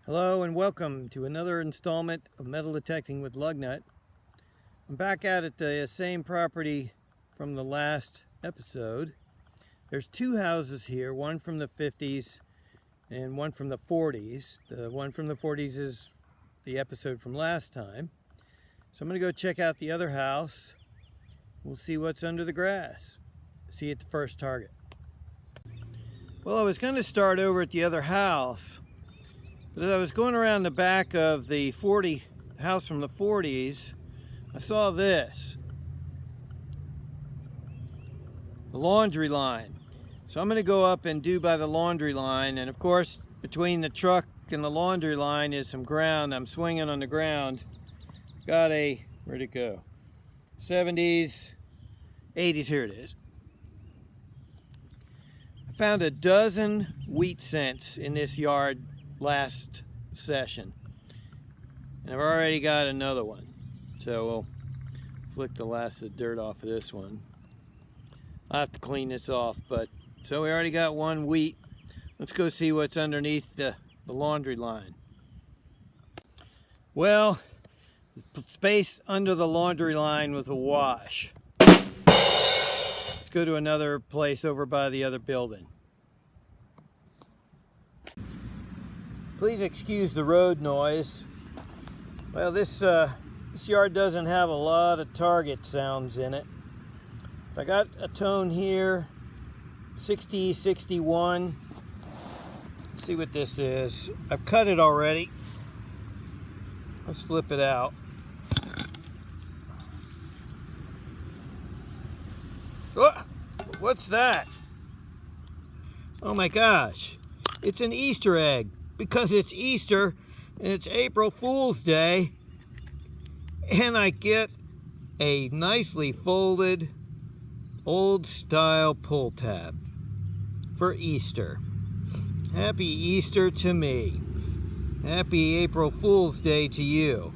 Hello and welcome to another installment of Metal Detecting with Lugnut. I'm back out at the same property from the last episode. There's two houses here, one from the 50s and one from the 40s. The one from the 40s is the episode from last time. So I'm going to go check out the other house. We'll see what's under the grass. See you at the first target. Well, I was going to start over at the other house. But as I was going around the back of the house from the 40s, I saw this. The laundry line. So I'm going to go up and do by the laundry line. And of course, between the truck and the laundry line is some ground. I'm swinging on the ground. Got a, where'd it go? 70s, 80s, here it is. I found a dozen wheat cents in this yard last session, and I've already got another one, so we'll flick the last of the dirt off of this one. I'll have to clean this off, but so we already got one wheat. Let's go see what's underneath the laundry line. Well, the space under the laundry line was awash. Let's go to another place over by the other building. Please excuse the road noise. Well, this yard doesn't have a lot of target sounds in it. I got a tone here, 60, 61. Let's see what this is. I've cut it already. Let's flip it out. Oh, what's that? Oh my gosh, it's an Easter egg. Because it's Easter and it's April Fool's Day, and I get a nicely folded old style pull tab for Easter. Happy Easter to me. Happy April Fool's Day to you.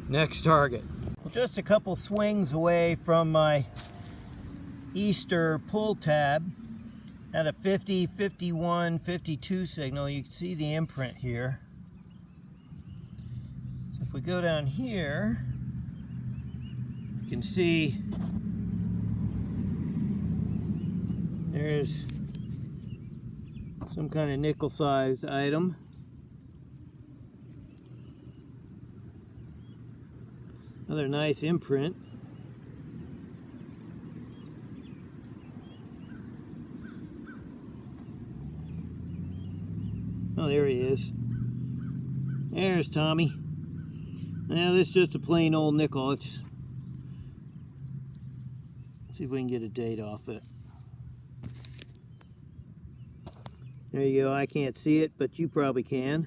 Next target. Just a couple swings away from my Easter pull tab. At a 50, 51, 52 signal. You can see the imprint here. So if we go down here, you can see there's some kind of nickel-sized item. Another nice imprint. Oh, there he is. There's Tommy. Now, this is just a plain old nickel. Let's see if we can get a date off it. There you go. I can't see it, but you probably can.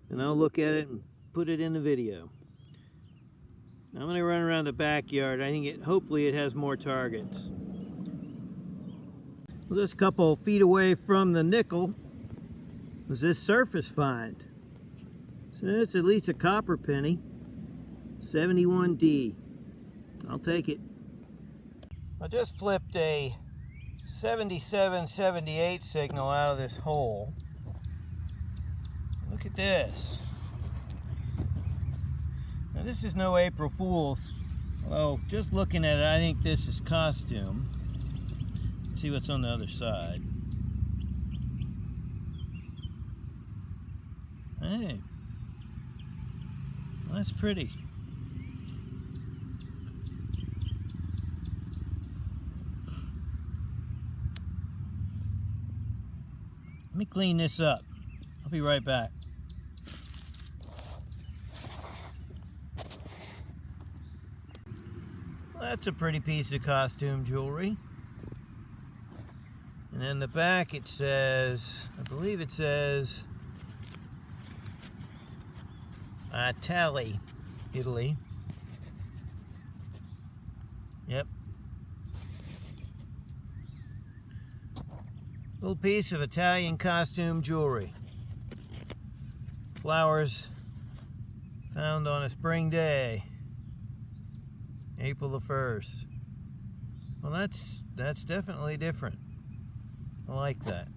And I'll look at it and put it in the video. Now, I'm going to run around the backyard. I think hopefully it has more targets. Well, just a couple feet away from the nickel was this surface find. So it's at least a copper penny. 71D. I'll take it. I just flipped a 77-78 signal out of this hole. Look at this. Now this is no April Fool's. Although just looking at it, I think this is costume. Let's see what's on the other side. Hey, well, that's pretty. Let me clean this up. I'll be right back. Well, that's a pretty piece of costume jewelry. And in the back it says, I believe it says, Italy, Italy. Yep. Little piece of Italian costume jewelry. Flowers found on a spring day, April the 1st. Well, that's definitely different. I like that.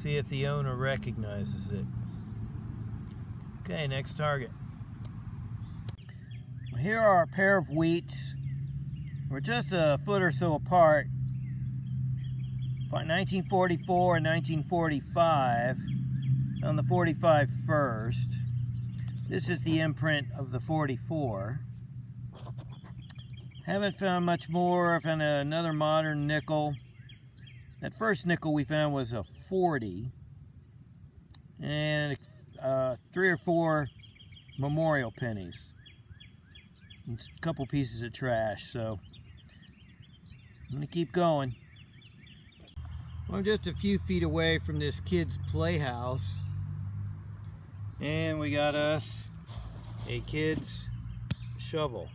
See if the owner recognizes it. Okay, next target. Well, here are a pair of wheats. We're just a foot or so apart. 1944 and 1945. On the 45 first. This is the imprint of the 44. Haven't found much more. I found another modern nickel. That first nickel we found was a 40. And 3 or 4 memorial pennies. And a couple pieces of trash, so I'm gonna keep going. I'm just a few feet away from this kid's playhouse. And we got us a kid's shovel.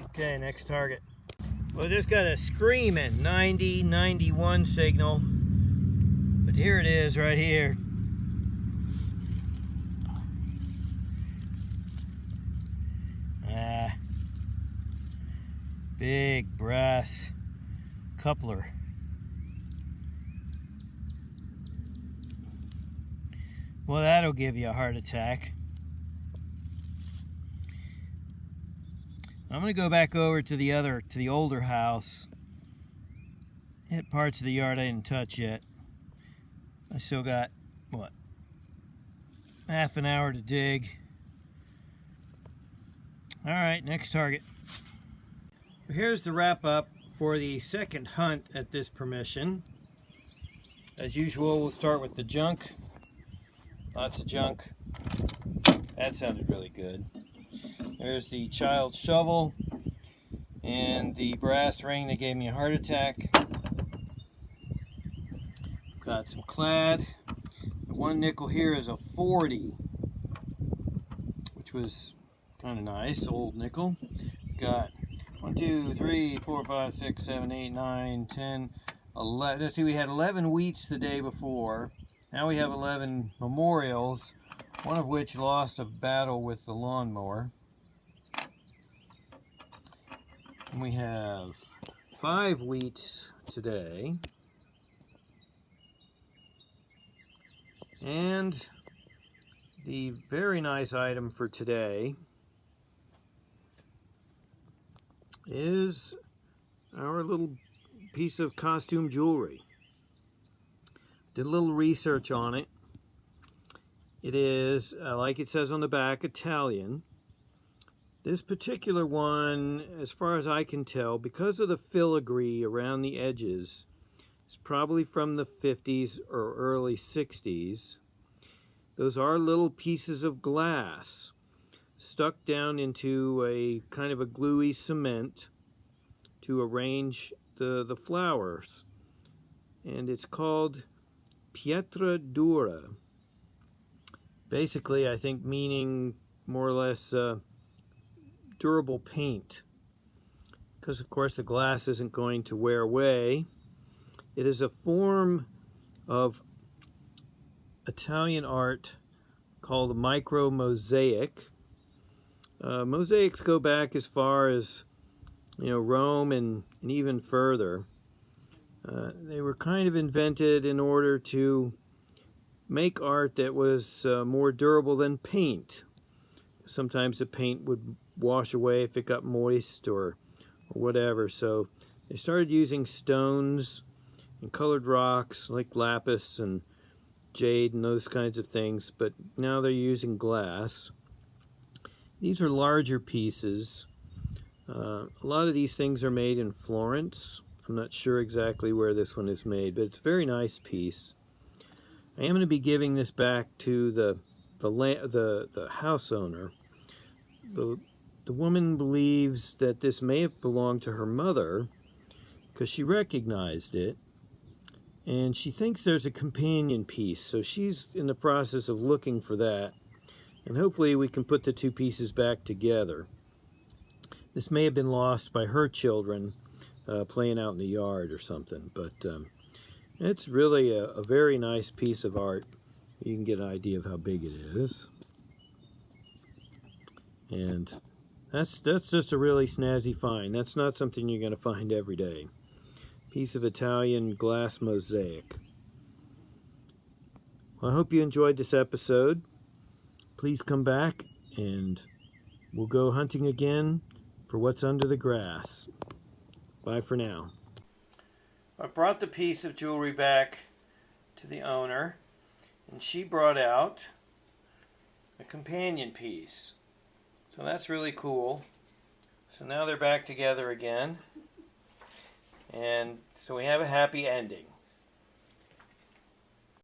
Okay, next target. Well, just got a screaming 90, 91 signal. But here it is right here. Big brass coupler. Well, that'll give you a heart attack. I'm gonna go back over to the older house. Hit parts of the yard I didn't touch yet. I still got, what, half an hour to dig. All right, next target. Here's the wrap up for the second hunt at this permission. As usual, we'll start with the junk. Lots of junk. That sounded really good. There's the child shovel and the brass ring that gave me a heart attack. Got some clad. The one nickel here is a 40, which was kind of nice, old nickel. Got 1, 2, 3, 4, 5, 6, 7, 8, 9, 10, 11. Let's see, we had 11 wheats the day before. Now we have 11 memorials, one of which lost a battle with the lawnmower. And we have 5 wheats today. And the very nice item for today is our little piece of costume jewelry. Did a little research on it. It is, like it says on the back, Italian. This particular one, as far as I can tell, because of the filigree around the edges, is probably from the 50s or early 60s. Those are little pieces of glass stuck down into a kind of a gluey cement to arrange the flowers. And it's called pietra dura. Basically, I think meaning more or less durable paint. Because of course the glass isn't going to wear away. It is a form of Italian art called a micro mosaic. Mosaics go back as far as, Rome and even further. They were kind of invented in order to make art that was more durable than paint. Sometimes the paint would wash away if it got moist or whatever. So they started using stones and colored rocks like lapis and jade and those kinds of things, but now they're using glass. These are larger pieces. A lot of these things are made in Florence. I'm not sure exactly where this one is made, but it's a very nice piece. I am going to be giving this back to the house owner. The woman believes that this may have belonged to her mother because she recognized it, and she thinks there's a companion piece, so she's in the process of looking for that, and hopefully we can put the two pieces back together. This may have been lost by her children playing out in the yard or something, but it's really a very nice piece of art. You can get an idea of how big it is. And That's just a really snazzy find. That's not something you're going to find every day. Piece of Italian glass mosaic. Well, I hope you enjoyed this episode. Please come back and we'll go hunting again for what's under the grass. Bye for now. I brought the piece of jewelry back to the owner, and she brought out a companion piece. So that's really cool. So now they're back together again. And so we have a happy ending.